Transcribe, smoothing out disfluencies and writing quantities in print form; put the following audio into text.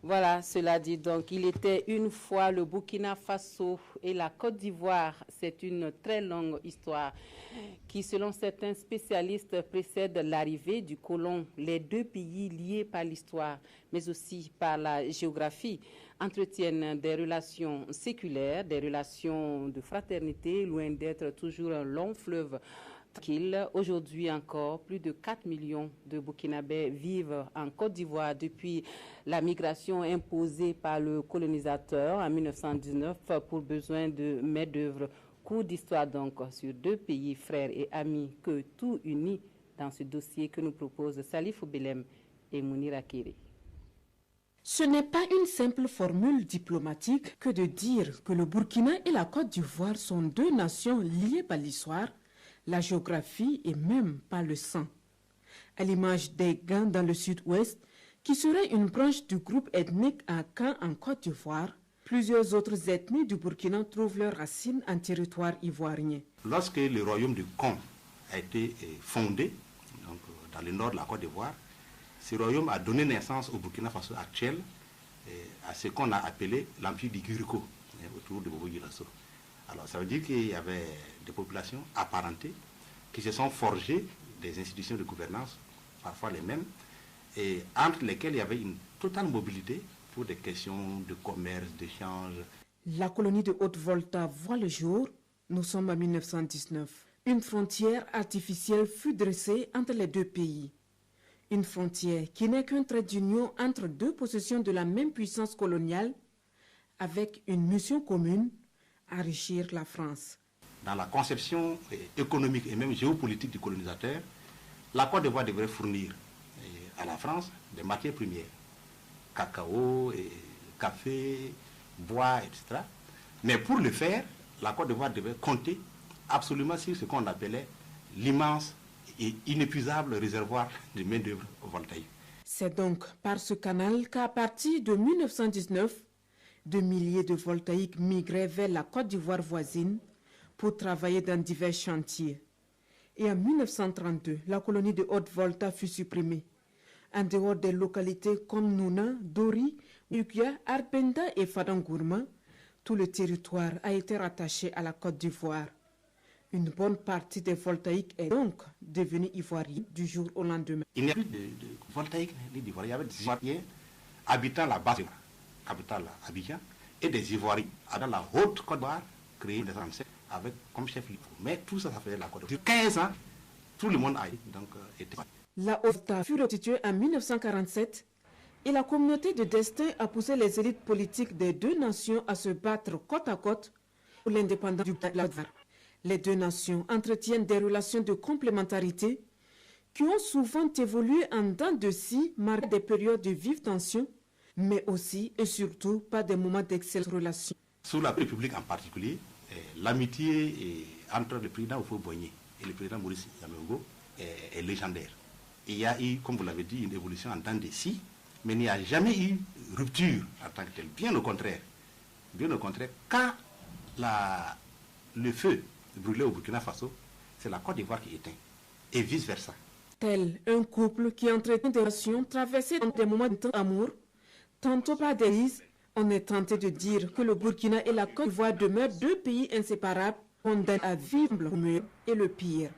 Voilà, cela dit donc, il était une fois le Burkina Faso et la Côte d'Ivoire. C'est une très longue histoire qui, selon certains spécialistes, précède l'arrivée du colon. Les deux pays liés par l'histoire, mais aussi par la géographie, entretiennent des relations séculaires, des relations de fraternité, loin d'être toujours un long fleuve. Aujourd'hui encore, plus de 4 millions de Burkinabés vivent en Côte d'Ivoire depuis la migration imposée par le colonisateur en 1919 pour besoin de main-d'œuvre. Cours d'histoire donc sur deux pays frères et amis que tout unit dans ce dossier que nous proposent Salif Belem et Mounira Kéré. Ce n'est pas une simple formule diplomatique que de dire que le Burkina et la Côte d'Ivoire sont deux nations liées par l'histoire, la géographie et même par le sang. À l'image des Gans dans le sud-ouest, qui serait une branche du groupe ethnique Akan en Côte d'Ivoire, plusieurs autres ethnies du Burkina trouvent leurs racines en territoire ivoirien. Lorsque le royaume du Con a été fondé, donc, dans le nord de la Côte d'Ivoire, ce royaume a donné naissance au Burkina Faso actuel, à ce qu'on a appelé l'Empire du Guriko, autour de Bobo Dioulasso. Alors ça veut dire qu'il y avait des populations apparentées qui se sont forgées des institutions de gouvernance, parfois les mêmes, et entre lesquelles il y avait une totale mobilité pour des questions de commerce, d'échange. La colonie de Haute-Volta voit le jour, nous sommes en 1919. Une frontière artificielle fut dressée entre les deux pays. Une frontière qui n'est qu'un trait d'union entre deux possessions de la même puissance coloniale, avec une mission commune, enrichir la France. Dans la conception économique et même géopolitique du colonisateur, la Côte d'Ivoire devrait fournir à la France des matières premières, cacao, café, bois, etc. Mais pour le faire, la Côte d'Ivoire devait compter absolument sur ce qu'on appelait l'immense et inépuisable réservoir de main-d'œuvre voltaïque. C'est donc par ce canal qu'à partir de 1919, de milliers de voltaïques migraient vers la Côte d'Ivoire voisine pour travailler dans divers chantiers. Et en 1932, la colonie de Haute-Volta fut supprimée. En dehors des localités comme Nouna, Dori, Ukia, Arpenda et Fadangourma, tout le territoire a été rattaché à la Côte d'Ivoire. Une bonne partie des voltaïques est donc devenue ivoirienne du jour au lendemain. Il n'y a plus de voltaïques ni d'Ivoiriens. Il y avait des Ivoiriens habitant la base, capitale Abidjan, et des Ivoiriens dans la haute Côte d'Ivoire, créée en 1937, avec comme chef libre. Mais tout ça, ça faisait la Côte d'Ivoire. Sur 15 ans, tout le monde a été. La Haute fut restituée en 1947 et la communauté de destin a poussé les élites politiques des deux nations à se battre côte à côte pour l'indépendance du Côte. Les deux nations entretiennent des relations de complémentarité qui ont souvent évolué en dents de scie, marquées des périodes de vives tensions, mais aussi et surtout par des moments d'excellentes relations. Sous la République en particulier, l'amitié entre le président Houphouët-Boigny et le président Maurice Yaméogo est légendaire. Il y a eu, comme vous l'avez dit, une évolution en dents de scie, mais il n'y a jamais eu rupture en tant que telle. Bien au contraire. Bien au contraire, quand le feu brûlait au Burkina Faso, c'est la Côte d'Ivoire qui éteint. Et vice-versa. Tel un couple qui entretient des relations traversées dans des moments d'amour, tantôt par des crises, on est tenté de dire que le Burkina et la Côte d'Ivoire demeurent deux pays inséparables, condamnés à vivre le mieux et le pire.